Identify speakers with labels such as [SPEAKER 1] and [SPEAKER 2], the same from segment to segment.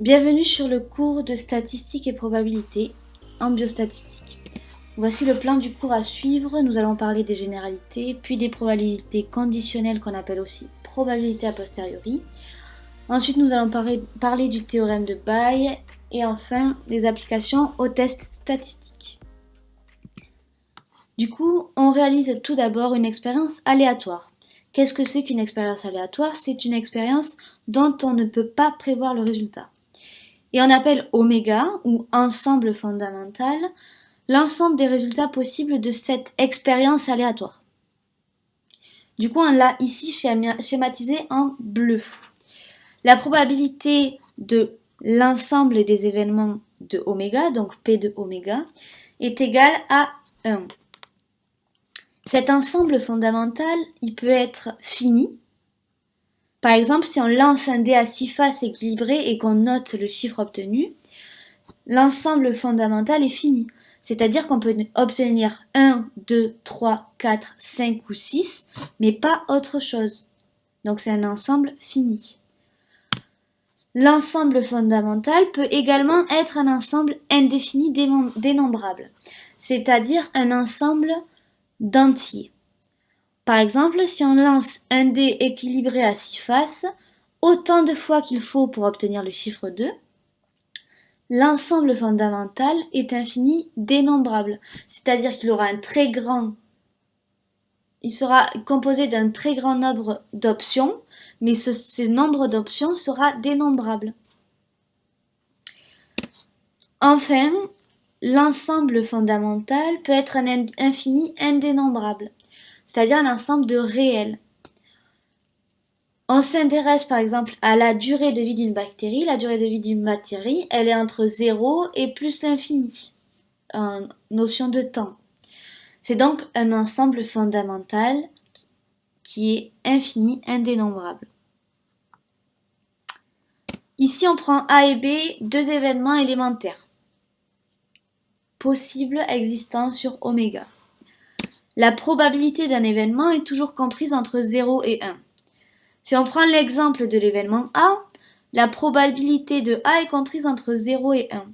[SPEAKER 1] Bienvenue sur le cours de statistiques et probabilités en biostatistique. Voici le plan du cours à suivre. Nous allons parler des généralités, puis des probabilités conditionnelles qu'on appelle aussi probabilités a posteriori. Ensuite, nous allons parler du théorème de Bayes et enfin des applications aux tests statistiques. Du coup, on réalise tout d'abord une expérience aléatoire. Qu'est-ce que c'est qu'une expérience aléatoire? C'est une expérience dont on ne peut pas prévoir le résultat. Et on appelle oméga, ou ensemble fondamental, l'ensemble des résultats possibles de cette expérience aléatoire. Du coup, on l'a ici schématisé en bleu. La probabilité de l'ensemble des événements de oméga, donc P de oméga, est égale à 1. Cet ensemble fondamental, il peut être fini. Par exemple, si on lance un dé à 6 faces équilibré et qu'on note le chiffre obtenu, l'ensemble fondamental est fini. C'est-à-dire qu'on peut obtenir 1, 2, 3, 4, 5 ou 6, mais pas autre chose. Donc c'est un ensemble fini. L'ensemble fondamental peut également être un ensemble indéfini dénombrable, c'est-à-dire un ensemble d'entiers. Par exemple, si on lance un dé équilibré à 6 faces, autant de fois qu'il faut pour obtenir le chiffre 2, l'ensemble fondamental est infini dénombrable, c'est-à-dire qu'il aura il sera composé d'un très grand nombre d'options, mais ce nombre d'options sera dénombrable. Enfin, l'ensemble fondamental peut être un infini indénombrable, c'est-à-dire un ensemble de réels. On s'intéresse par exemple à la durée de vie d'une bactérie. La durée de vie d'une bactérie, elle est entre 0 et plus l'infini, en notion de temps. C'est donc un ensemble fondamental qui est infini, indénombrable. Ici, on prend A et B, deux événements élémentaires possibles existant sur oméga. La probabilité d'un événement est toujours comprise entre 0 et 1. Si on prend l'exemple de l'événement A, la probabilité de A est comprise entre 0 et 1.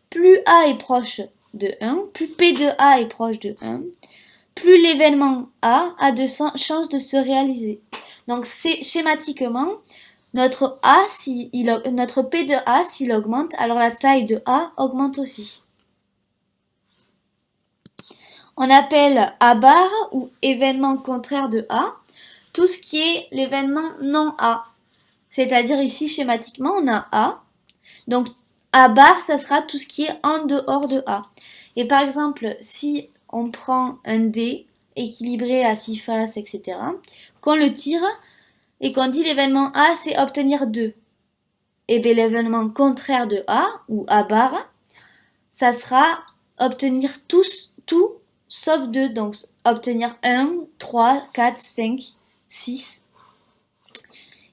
[SPEAKER 1] Plus A est proche de 1, plus P de A est proche de 1, plus l'événement A de chances de se réaliser. Donc c'est schématiquement notre P de A, s'il augmente, alors la taille de A augmente aussi. On appelle A bar ou événement contraire de A tout ce qui est l'événement non A. C'est-à-dire ici schématiquement on a A, donc A bar ça sera tout ce qui est en dehors de A. Et par exemple si on prend un dé équilibré à 6 faces, etc., qu'on le tire et qu'on dit l'événement A c'est obtenir 2. Et bien l'événement contraire de A, ou A bar, ça sera obtenir tout sauf 2. Donc obtenir 1, 3, 4, 5, 6.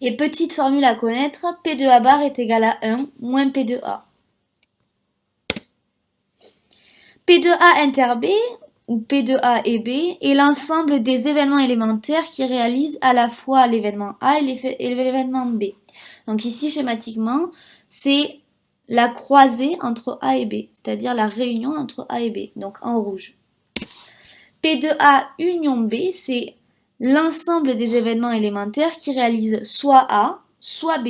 [SPEAKER 1] Et petite formule à connaître, P de A bar est égal à 1 moins P de A. P de A inter B, ou P de A et B, est l'ensemble des événements élémentaires qui réalisent à la fois l'événement A et l'événement B. Donc ici, schématiquement, c'est la croisée entre A et B, c'est-à-dire la réunion entre A et B, donc en rouge. P de A union B, c'est l'ensemble des événements élémentaires qui réalisent soit A, soit B.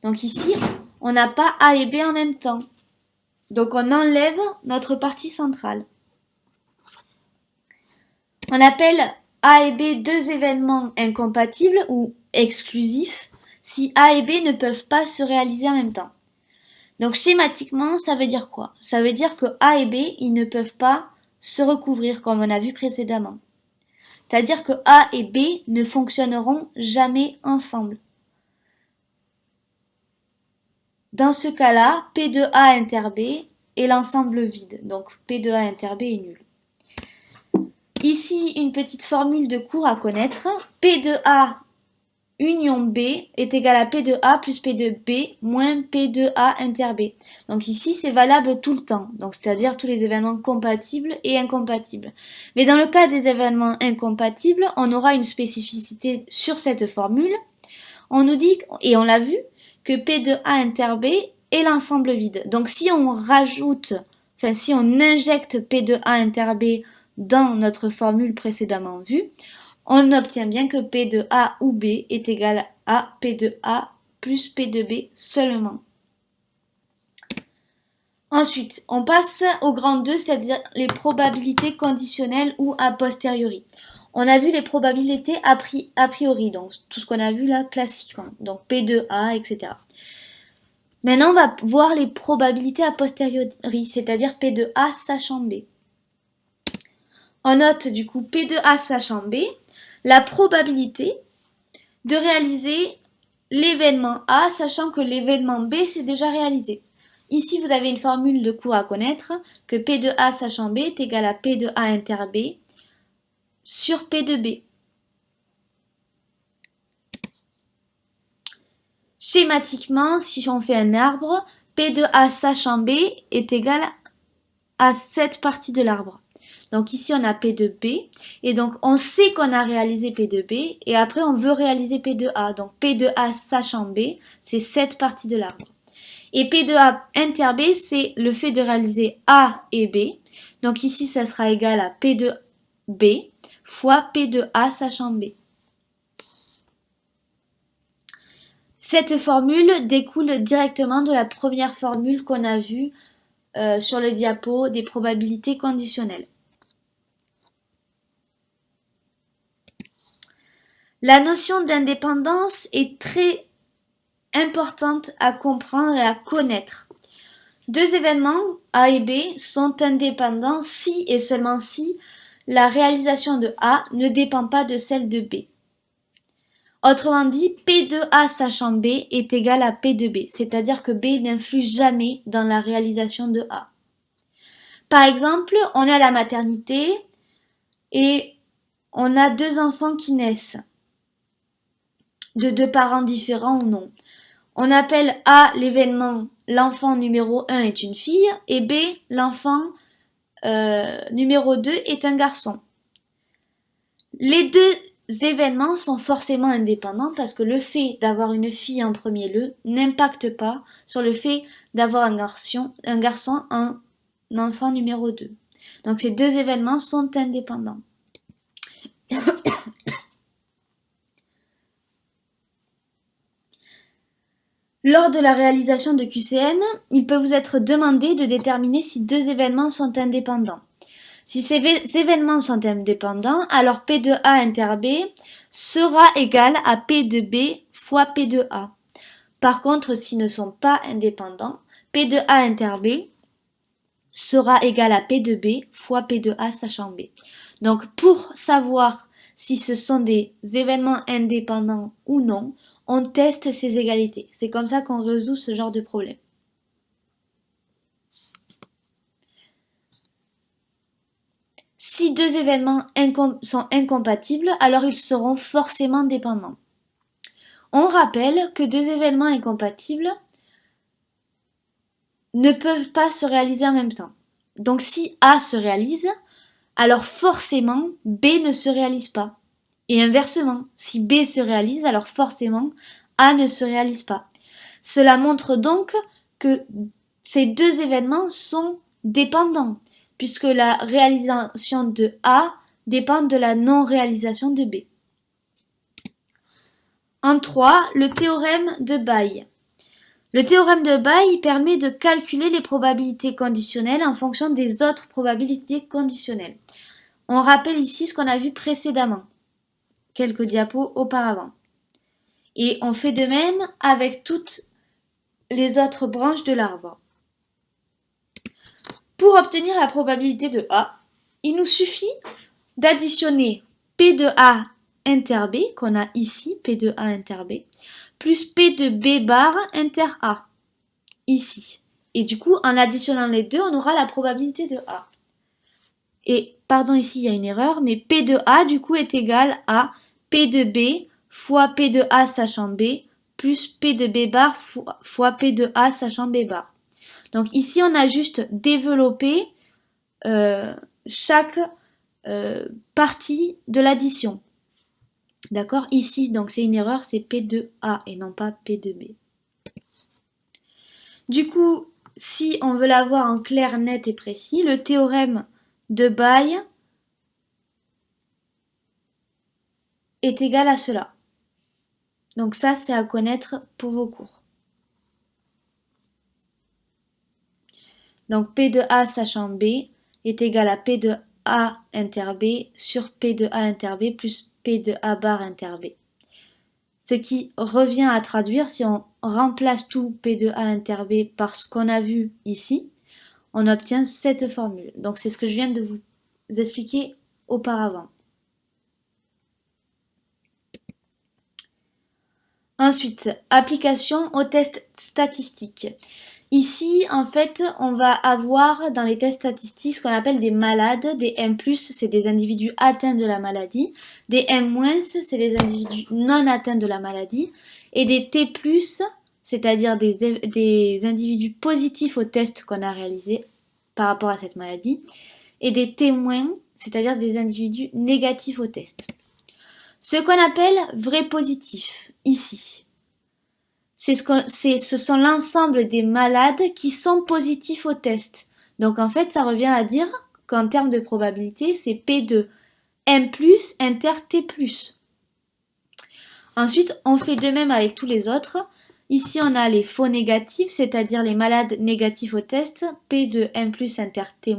[SPEAKER 1] Donc ici, on n'a pas A et B en même temps. Donc on enlève notre partie centrale. On appelle A et B deux événements incompatibles ou exclusifs si A et B ne peuvent pas se réaliser en même temps. Donc schématiquement, ça veut dire quoi? Ça veut dire que A et B, ils ne peuvent pas se recouvrir comme on a vu précédemment. C'est-à-dire que A et B ne fonctionneront jamais ensemble. Dans ce cas-là, P de A inter B est l'ensemble vide. Donc P de A inter B est nul. Ici, une petite formule de cours à connaître. P de A union B est égal à P de A plus P de B moins P de A inter B. Donc ici, c'est valable tout le temps. Donc c'est-à-dire tous les événements compatibles et incompatibles. Mais dans le cas des événements incompatibles, on aura une spécificité sur cette formule. On nous dit, et on l'a vu, que P de A inter B et l'ensemble vide. Donc si on si on injecte P de A inter B dans notre formule précédemment vue, on obtient bien que P de A ou B est égal à P de A plus P de B seulement. Ensuite, on passe au grand 2, c'est-à-dire les probabilités conditionnelles ou a posteriori. On a vu les probabilités a priori, donc tout ce qu'on a vu là classiquement, donc P de A, etc. Maintenant, on va voir les probabilités a posteriori, c'est-à-dire P de A sachant B. On note du coup P de A sachant B, la probabilité de réaliser l'événement A, sachant que l'événement B s'est déjà réalisé. Ici, vous avez une formule de cours à connaître, que P de A sachant B est égal à P de A inter B sur P de B. Schématiquement, si on fait un arbre, P de A sachant B est égal à cette partie de l'arbre. Donc ici, on a P de B, et donc on sait qu'on a réalisé P de B, et après on veut réaliser P de A. Donc P de A sachant B, c'est cette partie de l'arbre. Et P de A inter B, c'est le fait de réaliser A et B. Donc ici, ça sera égal à P de B fois P de A sachant B. Cette formule découle directement de la première formule qu'on a vue sur le diapo des probabilités conditionnelles. La notion d'indépendance est très importante à comprendre et à connaître. Deux événements, A et B, sont indépendants si et seulement si la réalisation de A ne dépend pas de celle de B. Autrement dit, P de A sachant B est égal à P de B, c'est-à-dire que B n'influe jamais dans la réalisation de A. Par exemple, on est à la maternité et on a deux enfants qui naissent, de deux parents différents ou non. On appelle A l'événement l'enfant numéro 1 est une fille et B l'enfant numéro 2 est un garçon. Les deux événements sont forcément indépendants parce que le fait d'avoir une fille en premier lieu n'impacte pas sur le fait d'avoir un garçon en enfant numéro 2. Donc ces deux événements sont indépendants. Lors de la réalisation de QCM, il peut vous être demandé de déterminer si deux événements sont indépendants. Si ces événements sont indépendants, alors P de A inter B sera égal à P de B fois P de A. Par contre, s'ils ne sont pas indépendants, P de A inter B sera égal à P de B fois P de A sachant B. Donc, pour savoir si ce sont des événements indépendants ou non, on teste ces égalités. C'est comme ça qu'on résout ce genre de problème. Si deux événements sont incompatibles, alors ils seront forcément dépendants. On rappelle que deux événements incompatibles ne peuvent pas se réaliser en même temps. Donc si A se réalise, alors forcément B ne se réalise pas. Et inversement, si B se réalise, alors forcément A ne se réalise pas. Cela montre donc que ces deux événements sont dépendants, puisque la réalisation de A dépend de la non-réalisation de B. En 3, le théorème de Bayes. Le théorème de Bayes permet de calculer les probabilités conditionnelles en fonction des autres probabilités conditionnelles. On rappelle ici ce qu'on a vu précédemment, quelques diapos auparavant. Et on fait de même avec toutes les autres branches de l'arbre. Pour obtenir la probabilité de A, il nous suffit d'additionner P de A inter B, qu'on a ici, P de A inter B, plus P de B bar inter A, ici. Et du coup, en additionnant les deux, on aura la probabilité de A. Et, pardon, ici il y a une erreur, mais P de A, du coup, est égal à P de B fois P de A sachant B, plus P de B bar fois P de A sachant B bar. Donc ici, on a juste développé chaque partie de l'addition. D'accord? Ici, donc c'est une erreur, c'est P de A et non pas P de B. Du coup, si on veut l'avoir en clair, net et précis, le théorème de Bayes est égal à cela. Donc ça, c'est à connaître pour vos cours. Donc P de A sachant B est égal à P de A inter B sur P de A inter B plus P de A bar inter B. Ce qui revient à traduire, si on remplace tout P de A inter B par ce qu'on a vu ici, on obtient cette formule. Donc c'est ce que je viens de vous expliquer auparavant. Ensuite, application aux tests statistiques. Ici, en fait, on va avoir dans les tests statistiques ce qu'on appelle des malades. Des M+, c'est des individus atteints de la maladie. Des M-, c'est les individus non atteints de la maladie. Et des T+, c'est-à-dire des individus positifs au test qu'on a réalisé par rapport à cette maladie. Et des T-, c'est-à-dire des individus négatifs au test. Ce qu'on appelle vrai positif, ici, ce sont l'ensemble des malades qui sont positifs au test. Donc en fait, ça revient à dire qu'en termes de probabilité, c'est P de M+, inter T+. Ensuite, on fait de même avec tous les autres. Ici, on a les faux négatifs, c'est-à-dire les malades négatifs au test, P de M+, inter T-.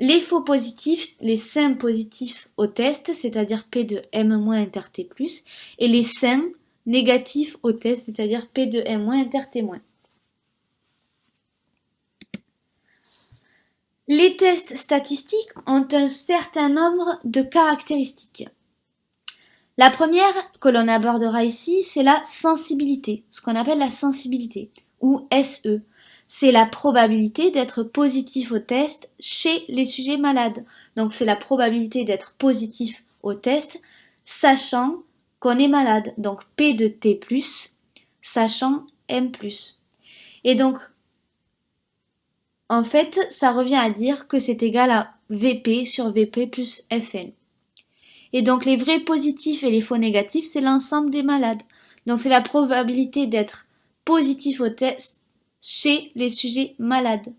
[SPEAKER 1] Les faux positifs, les sains positifs au test, c'est-à-dire P de M- inter T+, et les sains négatifs au test, c'est-à-dire P de M- inter T-. Les tests statistiques ont un certain nombre de caractéristiques. La première que l'on abordera ici, c'est la sensibilité, ce qu'on appelle la sensibilité, ou SE. C'est la probabilité d'être positif au test chez les sujets malades. Donc c'est la probabilité d'être positif au test, sachant qu'on est malade. Donc P de T+, sachant M+. Et donc, en fait, ça revient à dire que c'est égal à VP sur VP plus Fn. Et donc les vrais positifs et les faux négatifs, c'est l'ensemble des malades. Donc c'est la probabilité d'être positif au test chez les sujets malades.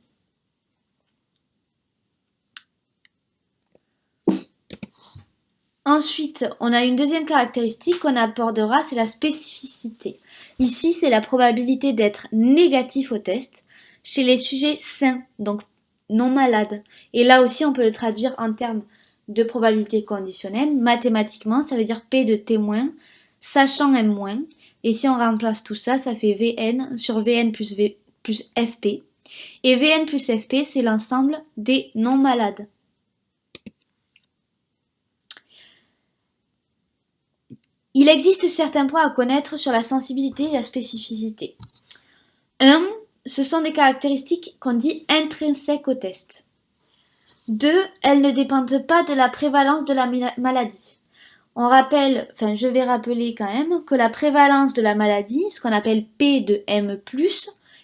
[SPEAKER 1] Ensuite, on a une deuxième caractéristique qu'on abordera, c'est la spécificité. Ici, c'est la probabilité d'être négatif au test chez les sujets sains, donc non malades. Et là aussi, on peut le traduire en termes de probabilité conditionnelle. Mathématiquement, ça veut dire P de T-, sachant M-. Et si on remplace tout ça, ça fait Vn sur Vn plus Fp. Et Vn plus Fp, c'est l'ensemble des non malades. Il existe certains points à connaître sur la sensibilité et la spécificité. 1. Ce sont des caractéristiques qu'on dit intrinsèques au test. 2. Elles ne dépendent pas de la prévalence de la maladie. Je vais rappeler quand même que la prévalence de la maladie, ce qu'on appelle P de M+,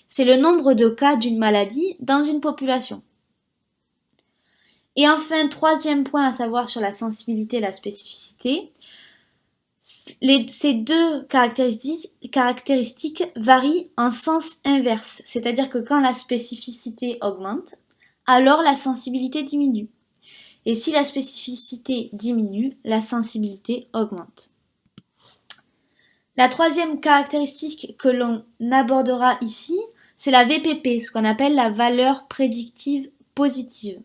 [SPEAKER 1] c'est le nombre de cas d'une maladie dans une population. Et enfin, troisième point à savoir sur la sensibilité et la spécificité, ces deux caractéristiques varient en sens inverse, c'est-à-dire que quand la spécificité augmente, alors la sensibilité diminue. Et si la spécificité diminue, la sensibilité augmente. La troisième caractéristique que l'on abordera ici, c'est la VPP, ce qu'on appelle la valeur prédictive positive.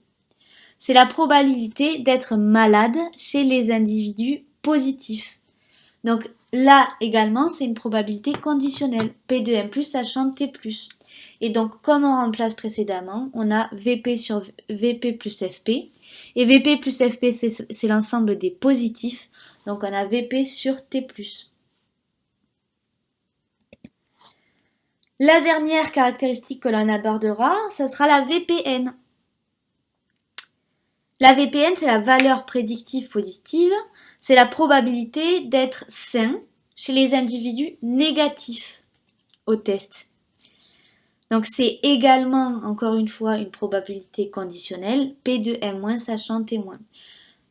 [SPEAKER 1] C'est la probabilité d'être malade chez les individus positifs. Donc là également, c'est une probabilité conditionnelle, P de M+, sachant T+. Et donc, comme on remplace précédemment, on a VP sur VP plus FP. Et VP plus FP, c'est l'ensemble des positifs. Donc, on a VP sur T+. La dernière caractéristique que l'on abordera, ça sera la VPN. La VPN, c'est la valeur prédictive positive. C'est la probabilité d'être sain chez les individus négatifs au test. Donc c'est également, encore une fois, une probabilité conditionnelle, P de M- sachant T-.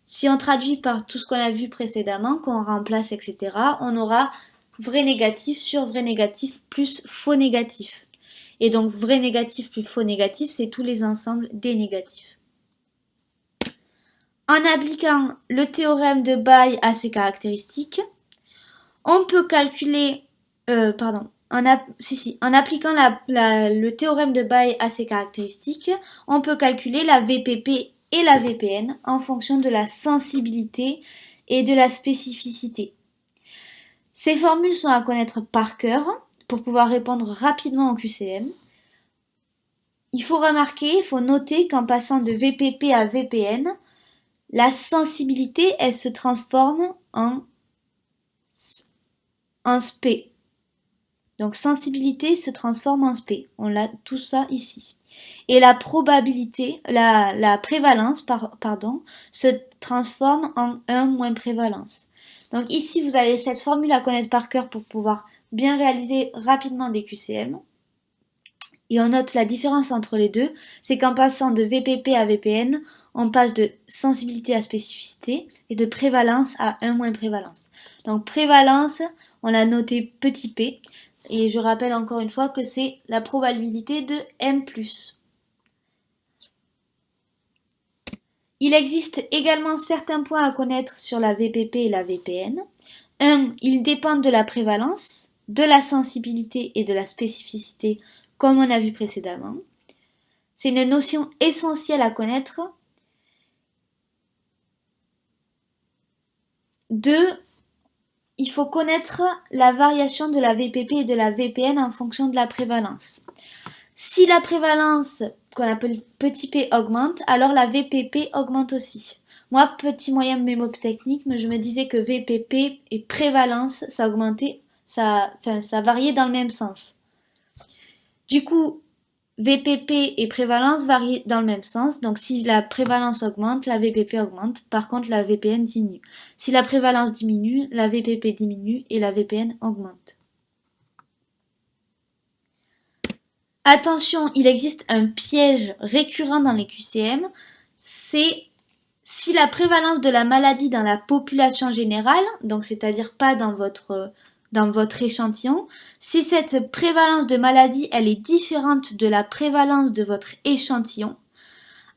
[SPEAKER 1] Si on traduit par tout ce qu'on a vu précédemment, qu'on remplace, etc., on aura vrai négatif sur vrai négatif plus faux négatif. Et donc vrai négatif plus faux négatif, c'est tous les ensembles des négatifs. En appliquant le théorème de Bayes à ses caractéristiques, on peut calculer, en appliquant le théorème de Bayes à ses caractéristiques, on peut calculer la VPP et la VPN en fonction de la sensibilité et de la spécificité. Ces formules sont à connaître par cœur pour pouvoir répondre rapidement au QCM. Il faut noter qu'en passant de VPP à VPN, la sensibilité, elle se transforme en SPE. Donc sensibilité se transforme en SPE. On a tout ça ici. Et la probabilité, la prévalence, se transforme en 1 moins prévalence. Donc ici, vous avez cette formule à connaître par cœur pour pouvoir bien réaliser rapidement des QCM. Et on note la différence entre les deux, c'est qu'en passant de VPP à VPN, on passe de sensibilité à spécificité et de prévalence à 1 moins prévalence. Donc prévalence, on a noté petit p, et je rappelle encore une fois que c'est la probabilité de M+. Il existe également certains points à connaître sur la VPP et la VPN. 1. Ils dépendent de la prévalence, de la sensibilité et de la spécificité, comme on a vu précédemment. C'est une notion essentielle à connaître. 2. Il faut connaître la variation de la VPP et de la VPN en fonction de la prévalence. Si la prévalence qu'on appelle petit p augmente, alors la VPP augmente aussi. Moi, petit moyen mémotechnique, je me disais que VPP et prévalence, ça augmentait, ça variait dans le même sens. Du coup, VPP et prévalence varient dans le même sens. Donc, si la prévalence augmente, la VPP augmente. Par contre, la VPN diminue. Si la prévalence diminue, la VPP diminue et la VPN augmente. Attention, il existe un piège récurrent dans les QCM, c'est si la prévalence de la maladie dans la population générale, donc c'est-à-dire pas dans votre échantillon, si cette prévalence de maladie elle est différente de la prévalence de votre échantillon,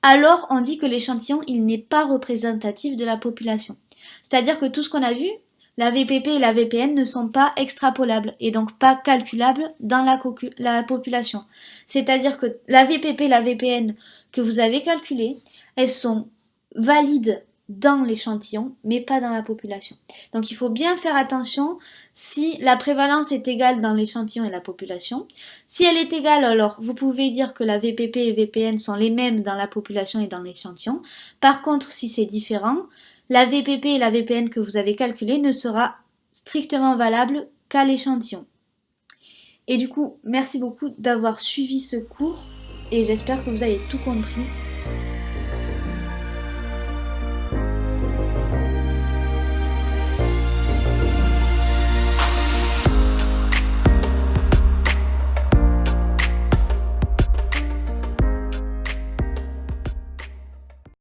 [SPEAKER 1] alors on dit que l'échantillon il n'est pas représentatif de la population. C'est-à-dire que tout ce qu'on a vu, la VPP et la VPN ne sont pas extrapolables et donc pas calculables dans la population. C'est-à-dire que la VPP et la VPN que vous avez calculées, elles sont valides dans l'échantillon, mais pas dans la population. Donc il faut bien faire attention si la prévalence est égale dans l'échantillon et la population. Si elle est égale, alors vous pouvez dire que la VPP et VPN sont les mêmes dans la population et dans l'échantillon. Par contre, si c'est différent, la VPP et la VPN que vous avez calculée ne sera strictement valable qu'à l'échantillon. Et du coup, merci beaucoup d'avoir suivi ce cours et j'espère que vous avez tout compris.